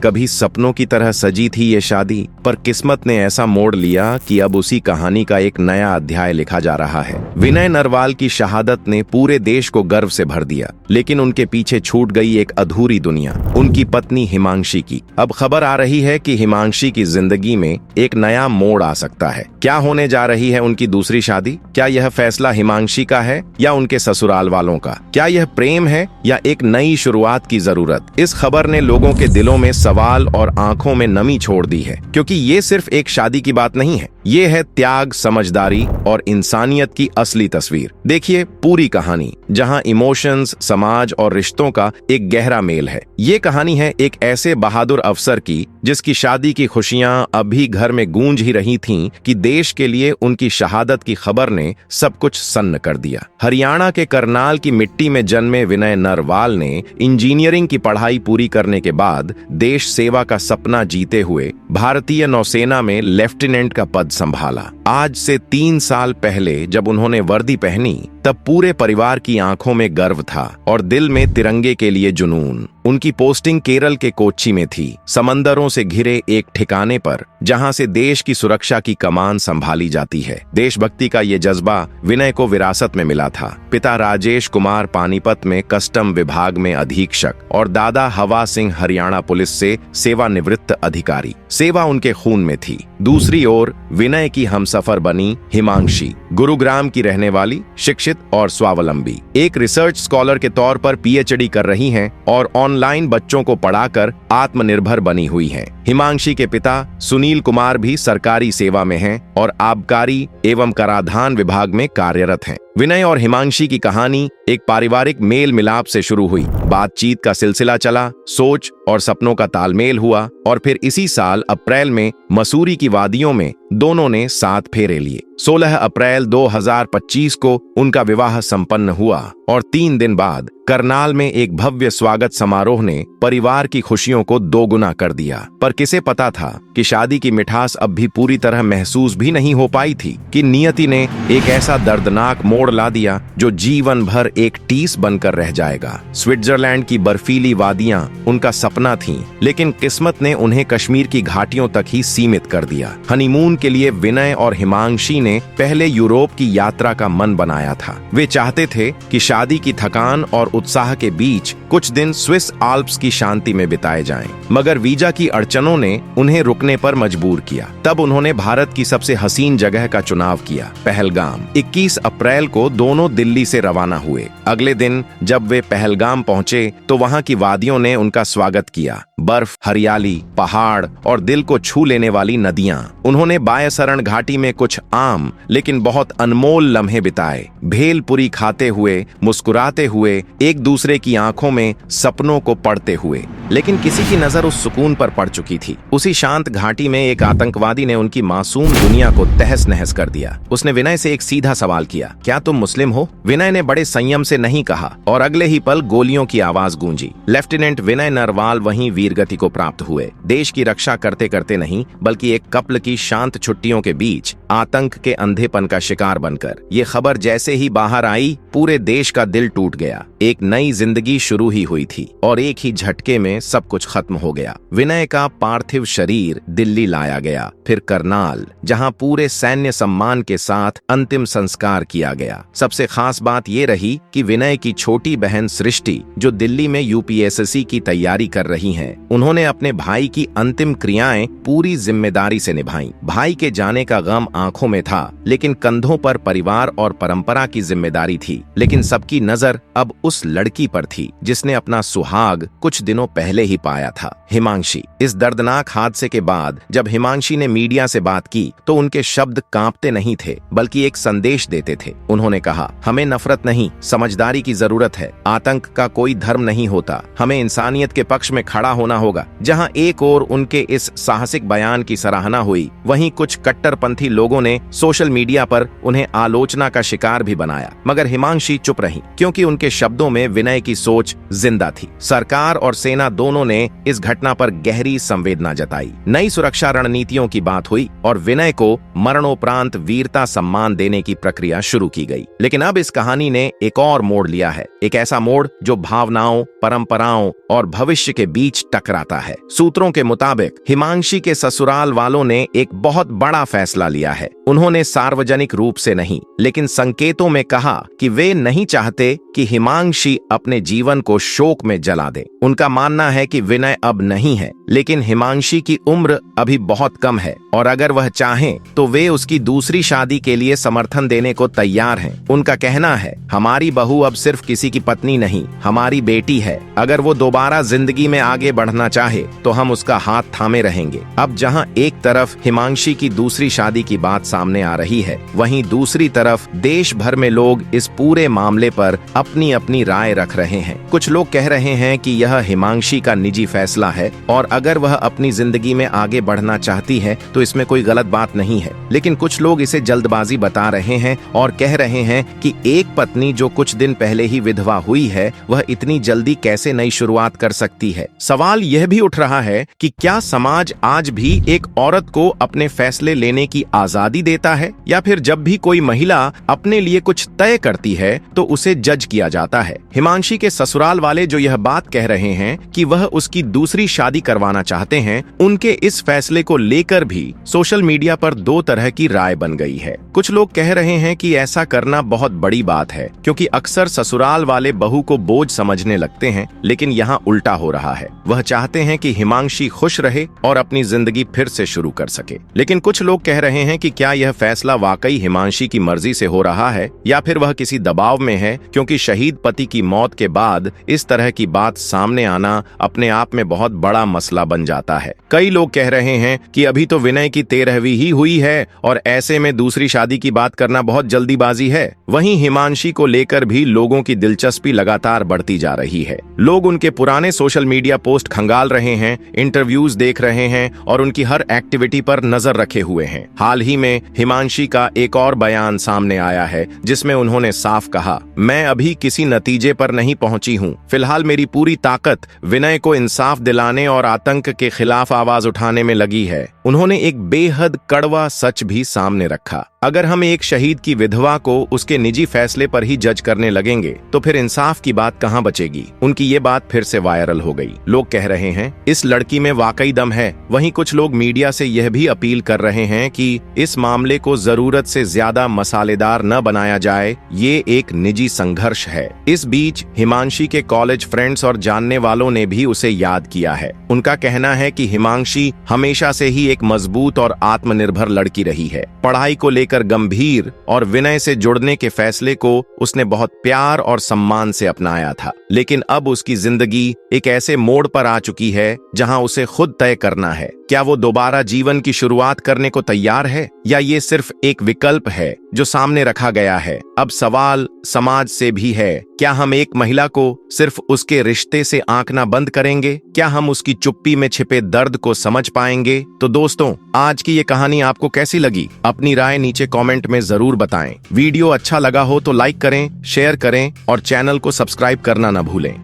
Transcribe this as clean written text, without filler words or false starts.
कभी सपनों की तरह सजी थी ये शादी, पर किस्मत ने ऐसा मोड़ लिया कि अब उसी कहानी का एक नया अध्याय लिखा जा रहा है। विनय नरवाल की शहादत ने पूरे देश को गर्व से भर दिया, लेकिन उनके पीछे छूट गई एक अधूरी दुनिया, उनकी पत्नी हिमांशी की। अब खबर आ रही है कि हिमांशी की जिंदगी में एक नया मोड़ आ सकता है। क्या होने जा रही है उनकी दूसरी शादी? क्या यह फैसला हिमांशी का है या उनके ससुराल वालों का? क्या यह प्रेम है या एक नई शुरुआत की जरूरत? इस खबर ने लोगों के दिलों में सवाल और आंखों में नमी छोड़ दी है, क्योंकि ये सिर्फ एक शादी की बात नहीं है, ये है त्याग, समझदारी और इंसानियत की असली तस्वीर। देखिए पूरी कहानी, जहां इमोशंस, समाज और रिश्तों का एक गहरा मेल है। ये कहानी है एक ऐसे बहादुर अफसर की जिसकी शादी की खुशियां अभी घर में गूंज ही रही थीं कि देश के लिए उनकी शहादत की खबर ने सब कुछ सन्न कर दिया। हरियाणा के करनाल की मिट्टी में जन्मे विनय नरवाल ने इंजीनियरिंग की पढ़ाई पूरी करने के बाद देश सेवा का सपना जीते हुए भारतीय नौसेना में लेफ्टिनेंट का पद संभाला। आज से 3 साल पहले जब उन्होंने वर्दी पहनी, तब पूरे परिवार की आंखों में गर्व था और दिल में तिरंगे के लिए जुनून। उनकी पोस्टिंग केरल के कोच्चि में थी, समंदरों से घिरे एक ठिकाने पर, जहां से देश की सुरक्षा की कमान संभाली जाती है। देशभक्ति का ये जज्बा विनय को विरासत में मिला था। पिता राजेश कुमार पानीपत में कस्टम विभाग में अधीक्षक और दादा हवा सिंह हरियाणा पुलिस से सेवानिवृत्त अधिकारी। सेवा उनके खून में थी। दूसरी ओर विनय की हमसफर बनी हिमांशी, गुरुग्राम की रहने वाली, शिक्षित और स्वावलंबी। एक रिसर्च स्कॉलर के तौर पर पीएचडी कर रही हैं और ऑनलाइन बच्चों को पढ़ाकर आत्मनिर्भर बनी हुई हैं। हिमांशी के पिता सुनील कुमार भी सरकारी सेवा में हैं और आबकारी एवं कराधान विभाग में कार्यरत हैं। विनय और हिमांशी की कहानी एक पारिवारिक मेल मिलाप से शुरू हुई। बातचीत का सिलसिला चला, सोच और सपनों का तालमेल हुआ और फिर इसी साल अप्रैल में मसूरी की वादियों में दोनों ने 7 फेरे लिए। 16 अप्रैल 2025 को उनका विवाह संपन्न हुआ और 3 दिन बाद करनाल में एक भव्य स्वागत समारोह ने परिवार की खुशियों को दोगुना कर दिया। पर किसे पता था कि शादी की मिठास अब भी पूरी तरह महसूस भी नहीं हो पाई थी कि नियति ने एक ऐसा दर्दनाक मोड़ ला दिया जो जीवन भर एक टीस बनकर रह जाएगा। स्विट्जरलैंड की बर्फीली वादियां उनका सपना थीं, लेकिन किस्मत ने उन्हें कश्मीर की घाटियों तक ही सीमित कर दिया। हनीमून के लिए विनय और हिमांशी ने पहले यूरोप की यात्रा का मन बनाया था। वे चाहते थे कि शादी की थकान और उत्साह के बीच कुछ दिन स्विस आल्प्स की शांति में बिताए जाएं, मगर वीजा की अड़चनों ने उन्हें रुकने पर मजबूर किया। तब उन्होंने भारत की सबसे हसीन जगह का चुनाव किया, पहलगाम। 21 अप्रैल को दोनों दिल्ली से रवाना हुए। अगले दिन जब वे पहलगाम पहुंचे तो वहां की वादियों ने उनका स्वागत किया। बर्फ, हरियाली, पहाड़ और दिल को छू लेने वाली नदियां। उन्होंने बायसरण घाटी में कुछ आम लेकिन बहुत अनमोल लम्हे बिताए, भेलपुरी खाते हुए, मुस्कुराते हुए, एक दूसरे की आंखों में सपनों को पढ़ते हुए। लेकिन किसी की नजर उस सुकून पर पड़ चुकी थी। उसी शांत घाटी में एक आतंकवादी ने उनकी मासूम दुनिया को तहस नहस कर दिया। उसने विनय से एक सीधा सवाल किया, क्या तुम मुस्लिम हो? विनय ने बड़े संयम से नहीं कहा और अगले ही पल गोलियों की आवाज गूंजी। लेफ्टिनेंट विनय नरवाल वहीं वीरगति को प्राप्त हुए। देश की रक्षा करते करते नहीं, बल्कि एक कपल की शांत छुट्टियों के बीच आतंक के अंधेपन का शिकार बनकर। ये खबर जैसे ही बाहर आई, पूरे देश का दिल टूट गया। एक नई जिंदगी शुरू ही हुई थी और एक ही झटके में सब कुछ खत्म हो गया। विनय का पार्थिव शरीर दिल्ली लाया गया, फिर करनाल, जहां पूरे सैन्य सम्मान के साथ अंतिम संस्कार किया गया। सबसे खास बात ये रही कि विनय की छोटी बहन सृष्टि, जो दिल्ली में यूपीएससी की तैयारी कर रही हैं, उन्होंने अपने भाई की अंतिम क्रियाएं पूरी जिम्मेदारी से निभाई। भाई के जाने का गम आंखों में था, लेकिन कंधों पर परिवार और परंपरा की जिम्मेदारी थी। लेकिन सबकी नजर अब उस लड़की पर थी जिसने अपना सुहाग कुछ दिनों पहले ही पाया था, हिमांशी। इस दर्दनाक हादसे के बाद जब हिमांशी ने मीडिया से बात की तो उनके शब्द कांपते नहीं थे, बल्कि एक संदेश देते थे। उन्होंने कहा, हमें नफरत नहीं, समझदारी की जरूरत है। आतंक का कोई धर्म नहीं होता, हमें इंसानियत के पक्ष में खड़ा होना होगा। जहां एक ओर उनके इस साहसिक बयान की सराहना हुई, वहीं कुछ कट्टरपंथी लोगों ने सोशल मीडिया पर उन्हें आलोचना का शिकार भी बनाया। मगर हिमांशी चुप रही, क्योंकि उनके शब्दों में विनय की सोच जिंदा थी। सरकार और सेना दोनों ने इस घटना पर गहरी संवेदना जताई। नई सुरक्षा रणनीतियों की बात हुई और विनय को मरणोपरांत वीरता सम्मान देने की प्रक्रिया शुरू की गई। लेकिन अब इस कहानी ने एक और मोड़ लिया है, एक ऐसा मोड़ जो भावनाओं, परंपराओं और भविष्य के बीच टकराता है। सूत्रों के मुताबिक हिमांशी के ससुराल वालों ने एक बहुत बड़ा फैसला लिया है। उन्होंने सार्वजनिक रूप से नहीं, लेकिन संकेतों में कहा कि वे नहीं चाहते कि हिमांशी अपने जीवन को शोक में जला दे। उनका मानना है कि विनय अब नहीं है, लेकिन हिमांशी की उम्र अभी बहुत कम है और अगर वह चाहें तो वे उसकी दूसरी शादी के लिए समर्थन देने को तैयार हैं। उनका कहना है, हमारी बहू अब सिर्फ किसी की पत्नी नहीं, हमारी बेटी है। अगर वो दोबारा जिंदगी में आगे बढ़ना चाहे तो हम उसका हाथ थामे रहेंगे। अब जहां एक तरफ हिमांशी की दूसरी शादी की बात सामने आ रही है, वहीं दूसरी तरफ देश भर में लोग इस पूरे मामले पर अपनी अपनी राय रख रहे हैं। कुछ लोग कह रहे हैं कि यह हिमांशी का निजी फैसला है और अगर वह अपनी जिंदगी में आगे बढ़ना चाहती है तो इसमें कोई गलत बात नहीं है। लेकिन कुछ लोग इसे जल्दबाजी बता रहे हैं और कह रहे हैं कि एक पत्नी जो कुछ दिन पहले ही विधवा हुई है, वह इतनी जल्दी कैसे नई शुरुआत कर सकती है। सवाल यह भी उठ रहा है कि क्या समाज आज भी एक औरत को अपने फैसले लेने की आजादी देता है, या फिर जब भी कोई महिला अपने लिए कुछ तय करती है तो उसे जज किया जाता है। हिमांशी के ससुराल वाले जो यह बात कह रहे हैं कि वह उसकी दूसरी शादी करवाना चाहते हैं, उनके इस फैसले को लेकर भी सोशल मीडिया पर दो तरह की राय बन गई है। कुछ लोग कह रहे हैं कि ऐसा करना बहुत बड़ी बात है, क्योंकि अक्सर ससुराल वाले बहू को बोझ समझने लगते हैं, लेकिन यहाँ उल्टा हो रहा है। वह चाहते हैं कि हिमांशी खुश रहे और अपनी जिंदगी फिर से शुरू कर सके। लेकिन कुछ लोग कह रहे हैं कि क्या यह फैसला वाकई हिमांशी की मर्जी से हो रहा है या फिर वह किसी दबाव में है, क्योंकि शहीद पति की मौत के बाद इस तरह की बात सामने आना अपने आप में बहुत बड़ा मसला बन जाता है। कई लोग कह रहे हैं कि अभी तो विनय की 13वीं ही हुई है और ऐसे में दूसरी शादी की बात करना बहुत जल्दीबाजी है। वहीं हिमांशी को लेकर भी लोगों की दिलचस्पी लगातार बढ़ती जा रही है। लोग उनके पुराने सोशल मीडिया पोस्ट खंगाल रहे हैं, इंटरव्यूज देख रहे हैं और उनकी हर एक्टिविटी पर नजर रखे हुए हैं। हाल ही में हिमांशी का एक और बयान सामने आया है, जिसमें उन्होंने साफ कहा, मैं अभी किसी नतीजे पर नहीं पहुंची हूं। फिलहाल मेरी पूरी ताकत विनय को इंसाफ दिलाने और आतंक के खिलाफ आवाज उठाने में लगी है। उन्होंने एक बेहद कड़वा सच भी सामने रखा। अगर हम एक शहीद की विधवा को उसके निजी फैसले पर ही जज करने लगेंगे तो फिर इंसाफ की बात कहां बचेगी। उनकी ये बात फिर से वायरल हो गई। लोग कह रहे हैं इस लड़की में वाकई दम है। वहीं कुछ लोग मीडिया से यह भी अपील कर रहे हैं कि इस मामले को जरूरत से ज्यादा मसालेदार न बनाया जाए, ये एक निजी संघर्ष है। इस बीच हिमांशी के कॉलेज फ्रेंड्स और जानने वालों ने भी उसे याद किया है। उनका कहना है कि हिमांशी हमेशा से ही एक मजबूत और आत्मनिर्भर लड़की रही है। पढ़ाई को लेकर गंभीर और विनय से जुड़ने के फैसले को उसने बहुत प्यार और सम्मान से अपनाया था। लेकिन अब उसकी जिंदगी एक ऐसे मोड़ पर आ चुकी है जहां उसे खुद तय करना है, क्या वो दोबारा जीवन की शुरुआत करने को तैयार है या ये सिर्फ एक विकल्प है जो सामने रखा गया है। अब सवाल समाज से भी है, क्या हम एक महिला को सिर्फ उसके रिश्ते से आंकना बंद करेंगे? क्या हम उसकी चुप्पी में छिपे दर्द को समझ पाएंगे? तो दोस्तों, आज की ये कहानी आपको कैसी लगी? अपनी राय नीचे कमेंट में जरूर बताएं। वीडियो अच्छा लगा हो तो लाइक करें, शेयर करें और चैनल को सब्सक्राइब करना न भूलें।